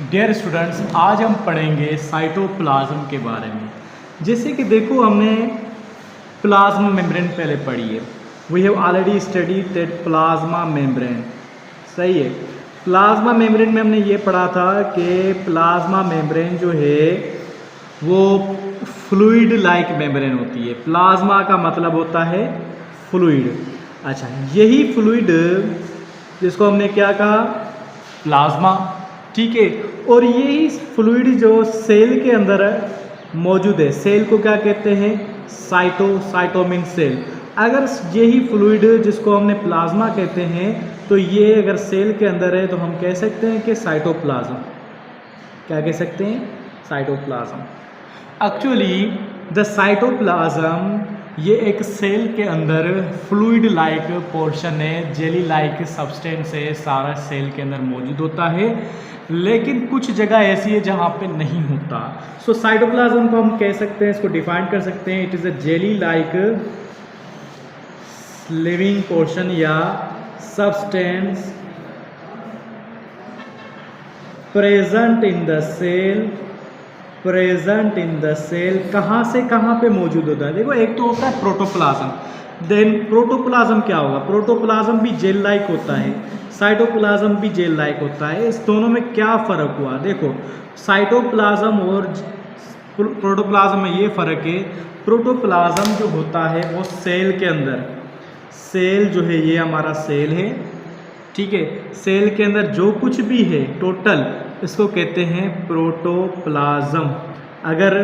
Dear students, आज हम पढ़ेंगे साइटोप्लाज्म के बारे में। जैसे कि देखो, हमने प्लाज्मा मेम्ब्रेन पहले पढ़ी है। We have already studied that plasma membrane. सही है। प्लाज्मा मेम्ब्रेन में हमने ये पढ़ा था कि प्लाज्मा मेम्ब्रेन जो है वो फ्लूइड लाइक मेम्ब्रेन होती है। प्लाज्मा का मतलब होता है फ्लूइड। अच्छा, यही फ्लूइड जिसको हमने क्या कहा, प्लाज्मा। ठीक है। और यही फ्लूइड जो सेल के अंदर मौजूद है, सेल को क्या कहते हैं, साइटो मीन सेल। अगर यही फ्लूइड जिसको हमने प्लाज्मा कहते हैं, तो ये अगर सेल के अंदर है तो हम कह सकते हैं कि साइटोप्लाज्म। क्या कह सकते हैं, साइटोप्लाज्म। एक्चुअली द साइटोप्लाज्म ये एक सेल के अंदर फ्लूइड लाइक पोर्शन है, जेली लाइक सब्सटेंस है, सारा सेल के अंदर मौजूद होता है। लेकिन कुछ जगह ऐसी है जहाँ पे नहीं होता। सो साइटोप्लाज्म को हम कह सकते हैं, इसको डिफाइन कर सकते हैं, it is a jelly like living portion या substance present in the cell. Present in the cell कहाँ से कहाँ पे मौजूद होता है। देखो, एक तो होता है प्रोटोप्लाज्म। देन प्रोटोप्लाज्म क्या होगा, प्रोटोप्लाज्म भी जेल लाइक होता है, साइटोप्लाज्म भी जेल लाइक होता है। इस दोनों में क्या फ़र्क हुआ, देखो साइटोप्लाज्म और प्रोटोप्लाज्म में ये फ़र्क है। प्रोटोप्लाज्म जो होता है वो सेल के अंदर, सेल जो है ये हमारा सेल है, ठीक है। सेल के अंदर जो कुछ भी है टोटल, इसको कहते हैं प्रोटोप्लाज्म। अगर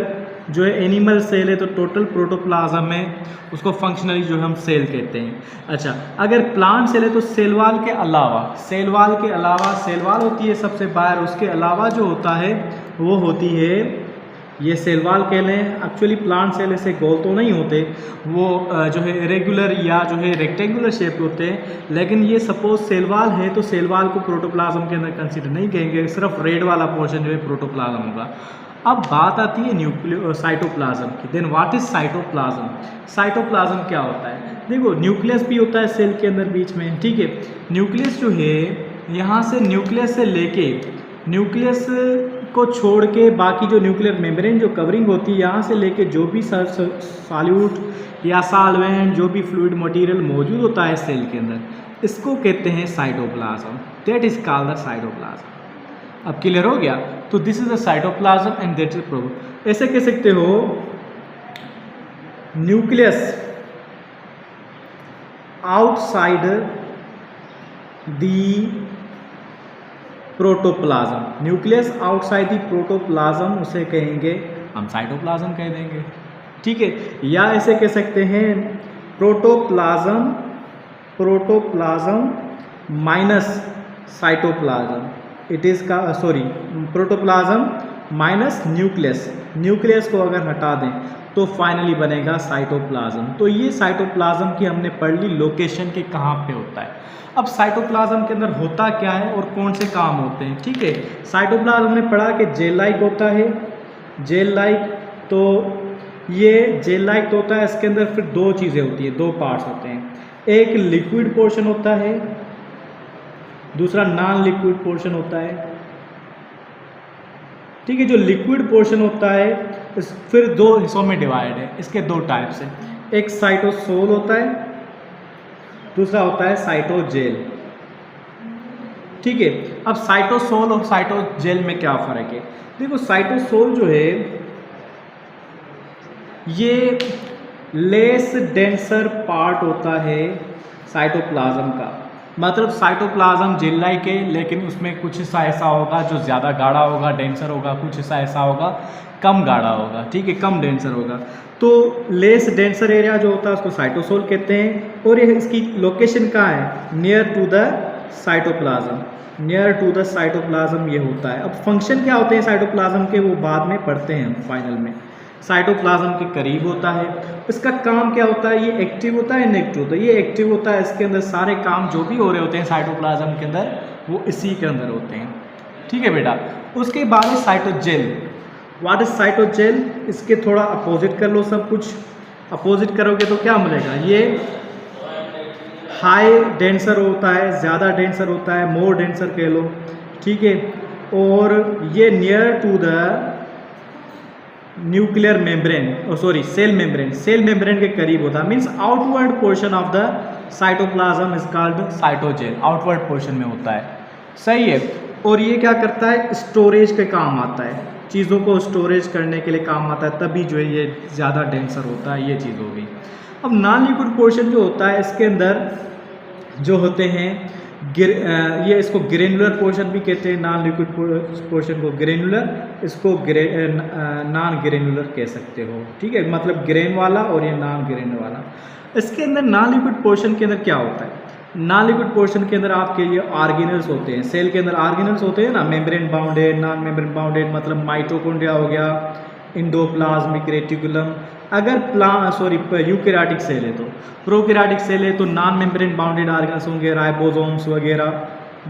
जो है एनिमल सेल है तो टोटल प्रोटोप्लाज्म है, उसको फंक्शनली जो हम सेल कहते हैं। अच्छा, अगर प्लांट सेल है तो सेल वॉल के अलावा, सेल वॉल होती है सबसे बाहर, उसके अलावा जो होता है वो होती है ये सेल वॉल कह लें। एक्चुअली प्लांट सेल ऐसे गोल तो नहीं होते, वो जो है इरेगुलर या जो है रेक्टेंगुलर शेप होते हैं। लेकिन ये सपोज सेल वॉल है तो सेल वॉल को प्रोटोप्लाज्म के अंदर कंसीडर नहीं करेंगे, सिर्फ रेड वाला पोर्शन जो है प्रोटोप्लाज्म होगा। अब बात आती है साइटोप्लाज्म की। Then what is cytoplasm. Cytoplasm क्या होता है, देखो न्यूक्लियस भी होता है सेल के अंदर बीच में, ठीक है। न्यूक्लियस जो है यहाँ से, न्यूक्लियस से लेके, न्यूक्लियस को छोड़ के बाकी जो न्यूक्लियर मेम्ब्रेन जो कवरिंग होती है, यहाँ से लेके जो भी सॉल्यूट या सॉल्वेंट, जो भी फ्लूइड मटेरियल मौजूद होता है सेल के अंदर, इसको कहते हैं cytoplasm. That is called the cytoplasm. अब क्लियर हो गया। तो this is the cytoplasm and that is protoplasm. ऐसे कह सकते हो, nucleus outside the protoplasm, nucleus outside the protoplasm, उसे कहेंगे हम साइटोप्लाज्म कह देंगे, ठीक है। या ऐसे कह सकते हैं protoplasm minus cytoplasm. It is का प्रोटोप्लाज्म माइनस न्यूक्लियस। न्यूक्लियस को अगर हटा दें तो फाइनली बनेगा साइटोप्लाज्म। तो ये साइटोप्लाज्म की हमने पढ़ ली लोकेशन के कहाँ पे होता है। अब साइटोप्लाज्म के अंदर होता क्या है और कौन से काम होते हैं, ठीक है। साइटोप्लाज्म हमने पढ़ा कि जेल लाइक होता है, जेल लाइक। तो ये जेल लाइक होता है, इसके अंदर फिर दो चीज़ें होती हैं, दो पार्ट्स होते हैं। एक लिक्विड पोर्शन होता है, दूसरा नॉन लिक्विड पोर्शन होता है, ठीक है। जो लिक्विड पोर्शन होता है फिर दो हिस्सों में डिवाइड है। इसके दो टाइप्स हैं, एक साइटोसोल होता है, दूसरा होता है साइटोजेल, ठीक है। अब साइटोसोल और साइटोजेल में क्या फ़र्क है, देखो साइटोसोल जो है ये लेस डेंसर पार्ट होता है साइटोप्लाज्म का। मतलब साइटोप्लाज्म जेल लाइक है, लेकिन उसमें कुछ हिस्सा ऐसा होगा जो ज़्यादा गाढ़ा होगा, डेंसर होगा, कुछ हिस्सा ऐसा होगा कम गाढ़ा होगा, ठीक है, कम डेंसर होगा। तो लेस डेंसर एरिया जो होता है उसको साइटोसोल कहते हैं। और ये इसकी लोकेशन कहाँ है, near to the cytoplasm, near to the cytoplasm ये होता है। अब फंक्शन क्या होते हैं साइटोप्लाज्म के, वो बाद में पढ़ते हैं फाइनल में। साइटोप्लाज्म के करीब होता है, इसका काम क्या होता है, ये एक्टिव होता है, इनएक्टिव होता है। ये एक्टिव होता है, इसके अंदर सारे काम जो भी हो रहे होते हैं साइटोप्लाज्म के अंदर वो इसी के अंदर होते हैं, ठीक है बेटा। उसके बाद है साइटोजेल। व्हाट इज साइटोजेल, इसके थोड़ा अपोजिट कर लो, सब कुछ अपोजिट करोगे तो क्या मिलेगा, ये हाई डेंसर होता है, ज़्यादा डेंसर होता है, मोर डेंसर कह लो, ठीक है। और ये near to the nuclear membrane, sorry cell membrane के करीब होता है, means outward portion of the cytoplasm is called cytogel, outward portion में होता है। सही है। और ये क्या करता है, स्टोरेज के काम आता है, चीज़ों को स्टोरेज करने के लिए काम आता है, तभी जो है ये ज़्यादा डेंसर होता है। ये चीज़ हो गई। अब नॉन लिक्विड पोर्शन जो होता है इसके अंदर जो होते हैं ये इसको ग्रेनुलर पोर्शन भी कहते हैं, नॉन लिक्विड पोर्शन को ग्रेनुलर, इसको नॉन ग्रेनुलर कह सकते हो। ठीक है, मतलब ग्रेन वाला और ये नॉन ग्रेन वाला। इसके अंदर नॉन लिक्विड पोर्शन के अंदर क्या होता है, नॉन लिक्विड पोर्शन के अंदर आपके ये ऑर्गेनल्स होते हैं, सेल के अंदर ऑर्गेनल्स होते हैं ना, membrane bounded, non membrane bounded, मतलब माइटोकॉन्ड्रिया हो गया, इंडोप्लाज्मिक रेटिकुलम। अगर यूकैरियोटिक सेल है तो, प्रोकैरियोटिक सेल है तो नॉन मेम्ब्रेन बाउंडेड ऑर्गेनल्स होंगे, राइबोसोम्स वगैरह,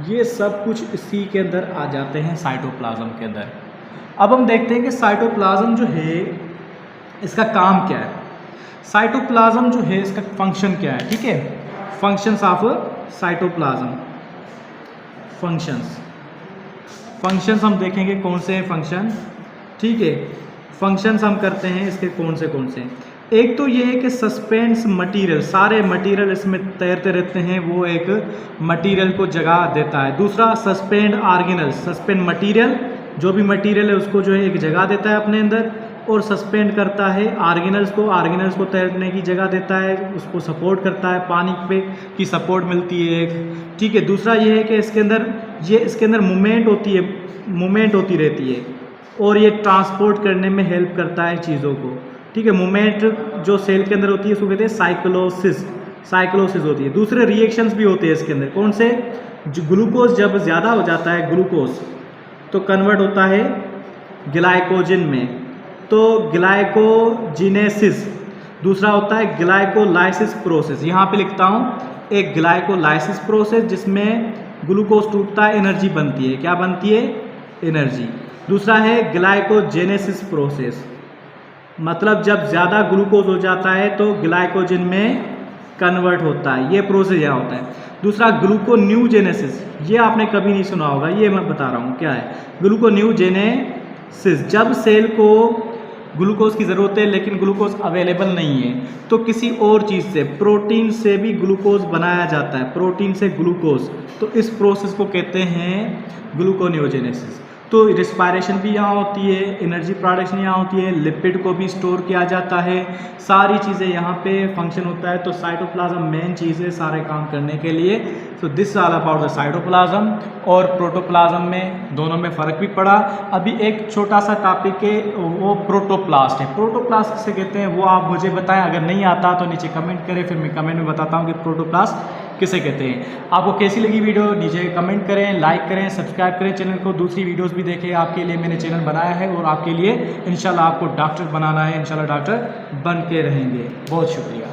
ये सब कुछ इसी के अंदर आ जाते हैं साइटोप्लाज्म के अंदर। अब हम देखते हैं कि साइटोप्लाज्म जो है इसका काम क्या है, साइटोप्लाज्म जो है इसका फंक्शन क्या है। ठीक है, फंक्शंस ऑफ साइटोप्लाज्म, फंक्शंस हम देखेंगे कौन से हैं फंक्शन। ठीक है, फंक्शंस हम करते हैं इसके कौन से। एक तो ये है कि सस्पेंड्स मटेरियल, सारे मटेरियल इसमें तैरते रहते हैं, वो एक मटेरियल को जगह देता है। दूसरा सस्पेंड ऑर्गेनल्स, सस्पेंड मटेरियल, जो भी मटेरियल है उसको जो है एक जगह देता है अपने अंदर, और सस्पेंड करता है ऑर्गेनल्स को तैरने की जगह देता है, उसको सपोर्ट करता है, पानी पे की सपोर्ट मिलती है एक। ठीक है, दूसरा ये है कि इसके अंदर मूवमेंट होती रहती है, और ये ट्रांसपोर्ट करने में हेल्प करता है चीज़ों को। ठीक है, मूवमेंट जो सेल के अंदर होती है उसको कहते हैं साइक्लोसिस होती है। दूसरे रिएक्शंस भी होते हैं इसके अंदर, कौन से, जो ग्लूकोज जब ज़्यादा हो जाता है ग्लूकोज तो कन्वर्ट होता है ग्लाइकोजन में, तो ग्लाइकोजिनेसिस। दूसरा होता है ग्लाइकोलाइसिस प्रोसेस, यहाँ पे लिखता हूँ एक ग्लाइकोलाइसिस प्रोसेस जिसमें ग्लूकोज टूटता है, एनर्जी बनती है। क्या बनती है, एनर्जी। दूसरा है ग्लाइकोजेनेसिस प्रोसेस, मतलब जब ज़्यादा ग्लूकोज हो जाता है तो ग्लाइकोजन में कन्वर्ट होता है, ये प्रोसेस यहाँ होता है। दूसरा ग्लूकोन्यूजेनेसिस, ये आपने कभी नहीं सुना होगा, ये मैं बता रहा हूँ क्या है ग्लूकोन्यूजेनेसिस। जब सेल को ग्लूकोज की ज़रूरत है लेकिन ग्लूकोज अवेलेबल नहीं है तो किसी और चीज़ से, प्रोटीन से भी ग्लूकोज बनाया जाता है, प्रोटीन से ग्लूकोज, तो इस प्रोसेस को कहते हैं ग्लूकोन्यूजेनेसिस। तो रिस्पायरेशन भी यहाँ होती है, एनर्जी प्रोडक्शन यहाँ होती है, लिपिड को भी स्टोर किया जाता है, सारी चीज़ें यहाँ पे फंक्शन होता है। तो साइटोप्लाज्म मेन चीज़ है सारे काम करने के लिए। So this all about the cytoplasm. और प्रोटोप्लाज्म में दोनों में फ़र्क भी पड़ा। अभी एक छोटा सा टॉपिक है, वो प्रोटोप्लास्ट है। प्रोटोप्लास्ट किसे कहते हैं वो आप मुझे बताएं, अगर नहीं आता तो नीचे कमेंट करें, फिर मैं कमेंट में बताता हूँ कि प्रोटोप्लास्ट किसे कहते हैं। आपको कैसी लगी वीडियो नीचे कमेंट करें, लाइक करें, सब्सक्राइब करें चैनल को, दूसरी वीडियोस भी देखें। आपके लिए मैंने चैनल बनाया है और आपके लिए इंशाल्लाह आपको डॉक्टर बनाना है, इंशाल्लाह डॉक्टर बन के रहेंगे। बहुत शुक्रिया।